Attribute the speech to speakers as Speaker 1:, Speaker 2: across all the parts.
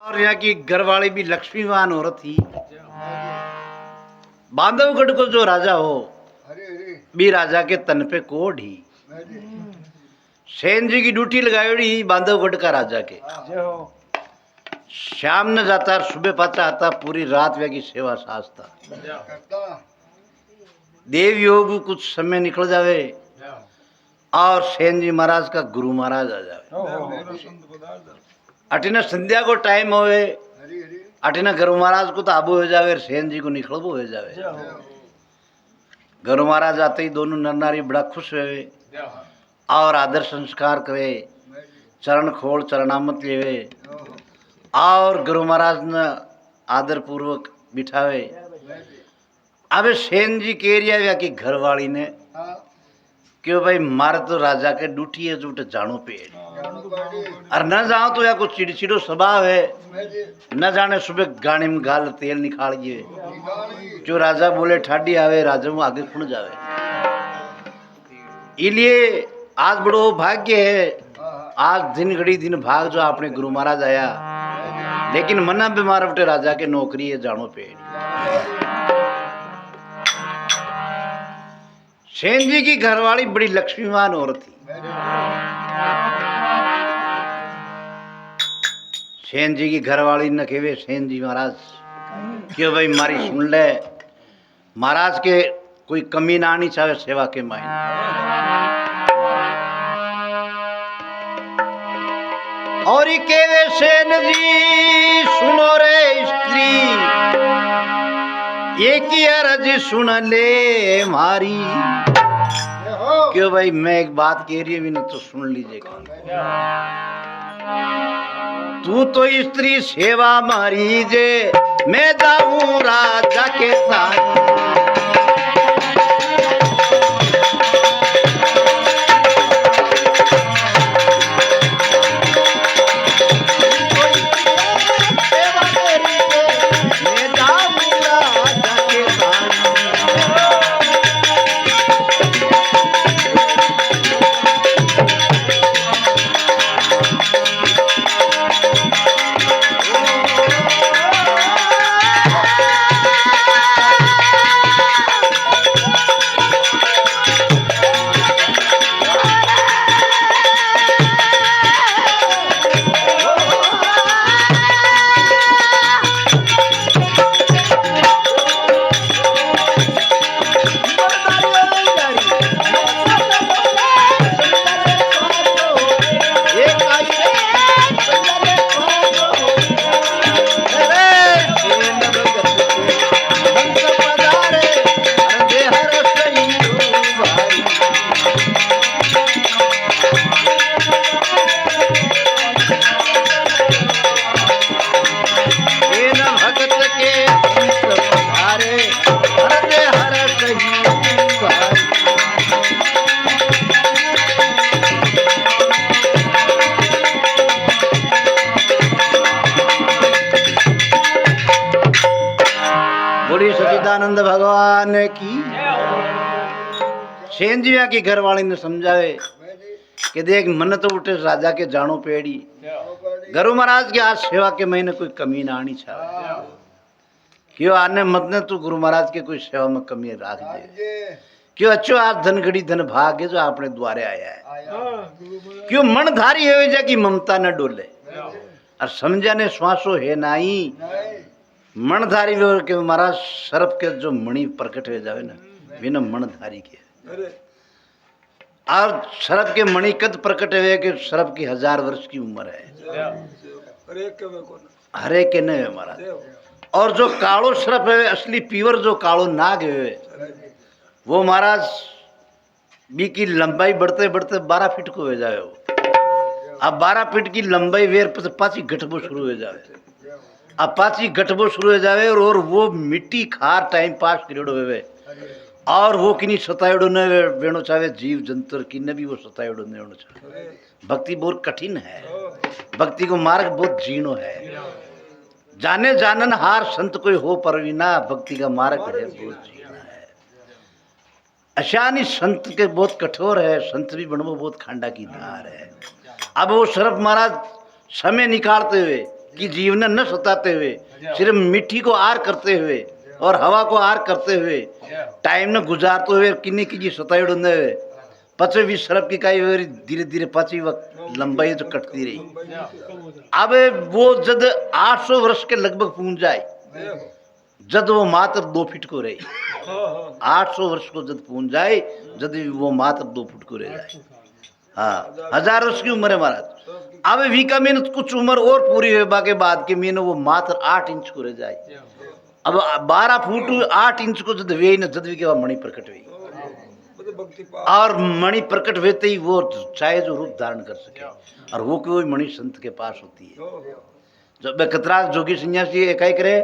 Speaker 1: और यहाँ की घरवाली भी लक्ष्मीवान औरत थी। बांधवगढ़ को जो राजा हो भी राजा के तन पे कोड ही सेन जी की ड्यूटी लगाई बांधवगढ़ का राजा के। शाम न जाता सुबह पाचा आता पूरी रात वे की सेवा साजता। देव योग कुछ समय निकल जावे और सेन जी महाराज का गुरु महाराज आ जावे। अटिना संध्या को टाइम होवे अटिना गुरु महाराज को तो आबू हो जावे सेन जी को निकलबो हो जावे। गुरु महाराज आते ही दोनों नर नारी बड़ा खुश हुए और आदर संस्कार करे चरण खोल चरणामत लेवे और गुरु महाराज ने आदर पूर्वक बिठावे। अब सेन जी के एरिया की घरवाली ने क्यों भाई मारे तो राजा के ड्यूटी है जूट जानो पे और न जाओ तो या कुछ चिड़चिड़ो स्वभाव है न जाने सुबह गाने में गाल तेल निकालिए जो राजा बोले ठाडी आवे राजा वो आगे खुण जावे। इसलिए आज बड़ो भाग्य है आज दिन घड़ी दिन भाग जो अपने गुरु महाराज आया लेकिन मना बीमार उठे राजा के नौकरी है जानो पे। सेन जी की घरवाली बड़ी लक्ष्मीवान औरत थी। सेन जी की घरवाली न केवे सेन जी महाराज क्यों भाई मारी सुन ले महाराज के कोई कमी ना आनी चाहे सेवा के मायने। और केवे सेन जी सुनो रे स्त्री ये की अर्ज सुन ले मारी क्यों भाई मैं एक बात कह रही हूं भी तो सुन लीजिएगा। तू तो स्त्री सेवा मारी जे मैं जाऊं राजा के साथ। सच्चिदानंद भगवान की। सेन जी की घरवाली ने समझावे कि देख मन तो उठे राजा के जानो पेड़ी गुरु महाराज के आज सेवा के महीने कोई कमी ना आनी चाहे क्यों आने मत ने तू गुरु महाराज के कोई सेवा में कमी राख दे क्यों अच्छो आज धन घड़ी धन भाग है जो अपने द्वारे आया है क्यों मन धारी है जाकी ममता न डोले और समझा ने श्वासो है नाई मनधारी के महाराज सर्प के जो मणि प्रकट हो जावे ना बिना मनधारी के और सर्प के मणि कद प्रकट हुए कि सर्प की 1000 वर्ष की उम्र है हरे के नहीं है महाराज। और जो कालो सर्प है असली पीवर जो कालो नाग है वो महाराज बी की लंबाई बढ़ते बढ़ते 12 फीट को हो जाए। अब 12 फीट की लंबाई वेर पाची घटबो शुरू हो जाए अब पाची घटबो शुरू हो जावे और वो मिट्टी खार टाइम पास करेड़ो हुए और वो किनी सताएड़ो न बेणो चाहे जीव जंतु की न भी वो सताएड़ो न बेणो चाहे। भक्ति बहुत कठिन है भक्ति को मार्ग बहुत जीणो है जाने जानन हार संत कोई हो परवीना भक्ति का मार्ग है बहुत जीना है। अशानी संत के बहुत कठोर है संत भी बनवो बहुत खांडा की धार है। अब वो शरफ महाराज समय निकालते हुए कि जीवन न सताते हुए, सिर्फ मिट्टी को आर करते हुए और हवा को आर करते हुए टाइम न गुजारते हुए किन्नी की सताई डूंदे हुए पचे भी सरब की काई धीरे धीरे पची वक्त लंबाई जो कटती रही। अब वो जब 800 वर्ष के लगभग पूंज जाए, जब वो मात्र 2 फीट को रही, 800 वर्ष को जब पूंज जाए, जब वो मात्र 2 फुट को रह जाए। हाँ, 1000 वर्ष की उम्र है महाराज। अब वी का मीन कुछ उम्र और पूरी होने के बाद के मीन वो मात्र 8 इंच को रह जाए। अब 12 फुट 8 इंच को जब वे न जद वी के मणि प्रकट हुई और मणि प्रकट होते ही वो चाहे जो रूप धारण कर सके, और वो कोई मणि संत के पास होती है। जब कतरा जोगी सन्यासी एकाई करे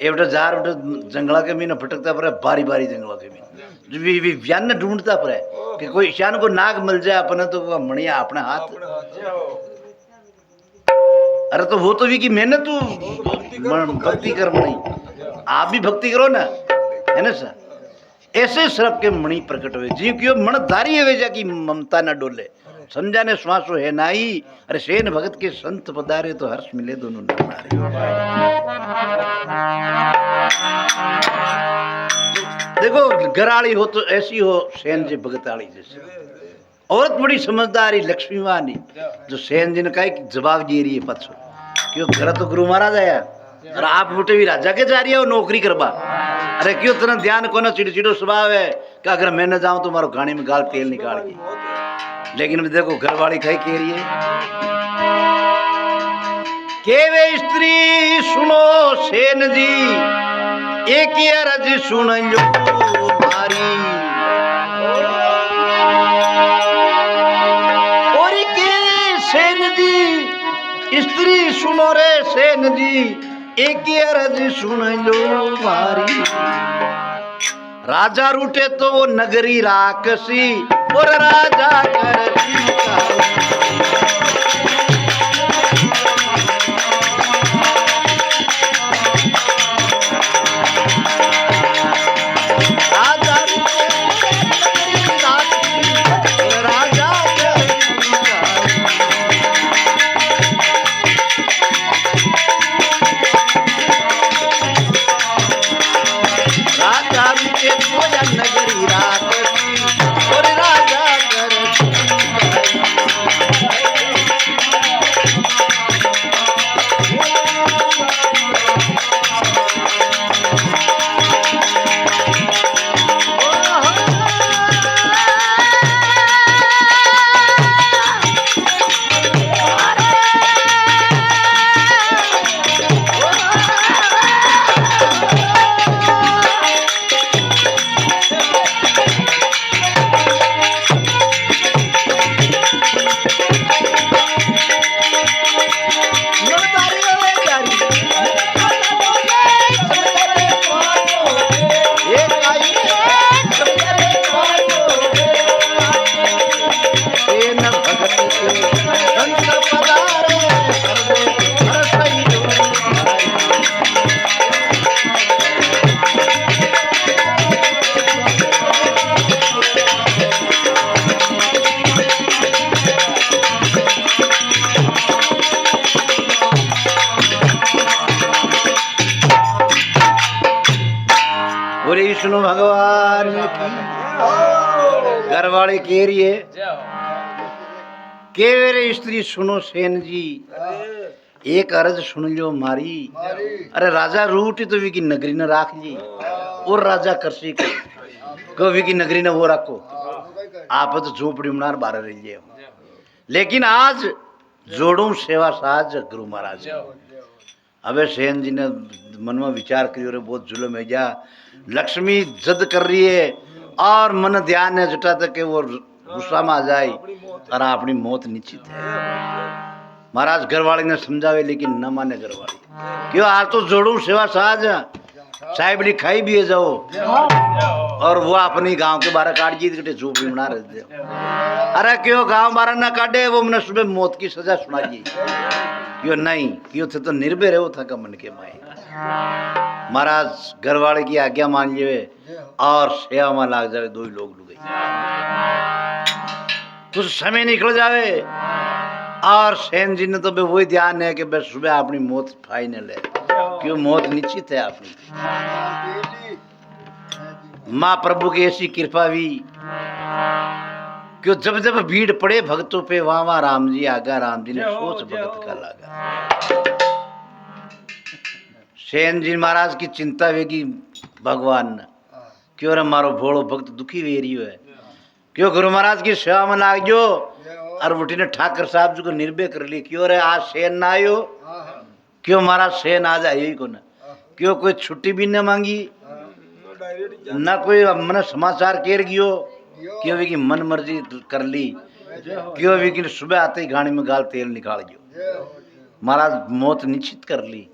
Speaker 1: एवटा जार जंगला के मीन भटकता पर बारी बारी जंगला के मीन जो भी व्यान ढूंढता पर कि कोई ईशान को नाग मिल जाए अपने तो वह मणिया अपने हाथ। अरे तो वो तो भी की मेहनत तू भक्ति कर्म नहीं, आप भी भक्ति करो ना, है ना सर। ऐसे श्रप के मणि प्रकट हुए जी क्यों मन धारी है जा की ममता न डोले, समझाने श्वासो है नाई। अरे सेन भगत के संत पधारे तो हर्ष मिले दोनों नर नारी। देखो गराड़ी हो तो ऐसी हो सेन जी भगताड़ी जैसे। औरत बड़ी समझदारी लक्ष्मी वानी जो सेन जी ने कहा जवाब दे रही है पछो क्यों घर तो गुरु महाराज आया और आप बेटे भी राजा के जा रही है नौकरी करवा। अरे क्यों तेना ध्यान को ना चिड़चिड़ो स्वभाव है कि अगर मैं न जाऊं तो मारो गाड़ी में गाल तेल निकाल के। लेकिन देखो घर वाली कही कह रही है के वे स्त्री सुनो सेन जी एक अरज सुन लो मारी और के सेन जी स्त्री सुनो रे सेन जी एक अरज सुन लो मारी। राजा रूठे तो वो नगरी राक्षसी और राजा करती विष्णु भगवान की घर वाले कह रही है के रे स्त्री सुनो सेन जी एक अरज सुन लो मारी। अरे राजा रूटी तो विकी नगरी न राख जी और राजा करसी को विकी नगरी न वो रखो आप तो झोपड़ी उनार बारह रही। लेकिन आज जोड़ू सेवा साज गुरु महाराज। अबे सेन जी ने मन में विचार करियो रे बहुत जुल्म है जा लक्ष्मी जद कर रही है और मन ध्यान है जुटा तक वो गुस्सा में आ जाए और अपनी मौत निश्चित है। महाराज घरवाली ने समझावे लेकिन न माने घरवाली क्यों आज तो जोड़ू सेवा साज चाय बड़ी खाई भी है जाओ और वो अपनी गांव के बारह काट जी झोपड़ी बना रहे थे। अरे क्यों गांव बारह ना काटे वो मैंने सुबह मौत की सजा सुना जी क्यों नहीं क्यों थे तो निर्भय रहो था का मन के माए। महाराज घरवाले की आज्ञा मान लिए और सेवा में लाग जावे दो ही लोग लुगाई कुछ समय निकल जावे और सेन जी ने तो बे वही ध्यान है कि बस सुबह अपनी मौत फाइनल है, क्यों मौत निश्चित है अपनी। माँ प्रभु की ऐसी कृपा हुई क्यों जब जब भीड़ पड़े भक्तों पे वहां वहां राम जी आगा, राम जी ने सोच भगत का लागा। सेन जी महाराज की चिंता वेगी भगवान ने, क्यों रे मारो भोलो भक्त दुखी वे रही है, क्यों गुरु महाराज की सेवा में लाग जो और उठी ने ठाकर साहब जी को निर्भय कर ली, क्यों रे आज सेन ना आयो, क्यों महाराज सेन आज आयो ही को ना, क्यों कोई छुट्टी भी न मांगी ना कोई मन समाचार केर गियो, क्यों वी की मन मर्जी कर ली, क्यों वी की सुबह आते ही गाड़ी में गाल तेल निकाल गयो। महाराज मौत निश्चित कर ली,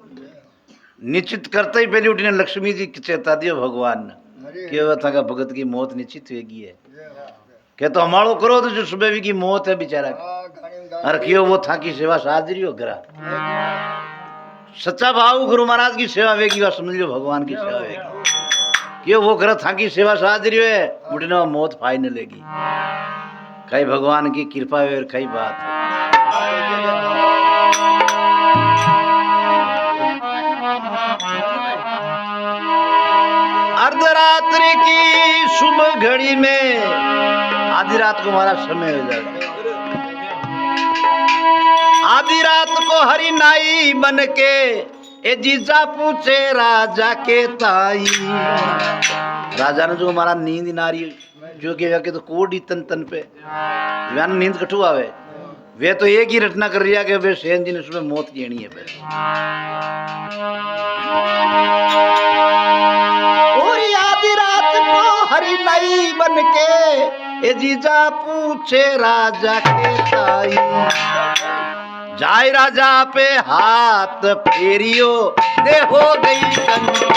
Speaker 1: निश्चित करते ही पहले उठने लक्ष्मी जी चेता दियो भगवान ने, क्यों था का भगत की मौत निश्चित होगी है, क्या तो हमारो करो तो जो सुबह भी की मौत है बेचारा, और क्यों वो था की सेवा साजरी हो करा। सच्चा भाव गुरु महाराज की सेवा वेगी वह समझ लो भगवान की सेवा वेगी, क्यों वो ग्रह था की सेवा साजरी है उठने मौत फाइनल लेगी। कई भगवान की कृपा है और कई बात है। अर्धरात्रि की शुभ घड़ी में आधी रात को हमारा समय हो जाएगा, आधी रात को हरि नाई बन के ए जीजा पूछे राजा के ताई। राजा ने जो हमारा नींद ना रही जो कि तो कोडी तन तन पे व्यान नींद कठू आवे, वे तो एक ही रचना कर रही है कि वे सेन जी ने सुबह मौत जेनी है पे। पूरी आधी रात को हरि नाई बन के ए जीजा पूछे राजा के ताई, जाय राजा पे हाथ फेरियो दे हो गई कंचन।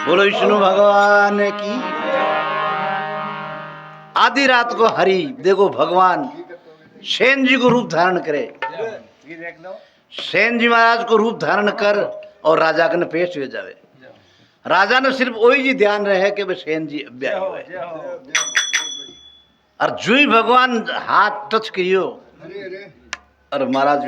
Speaker 1: बोलो विष्णु भगवान की। आधी रात को हरि देखो भगवान सेन जी को रूप धारण करे, सेन जी महाराज को रूप धारण कर और राजा के पेश हो जावे। राजा ने सिर्फ वही जी ध्यान रहे कि वे सेन जी अभ्या हुए और जो ही भगवान हाथ टच करियो और महाराज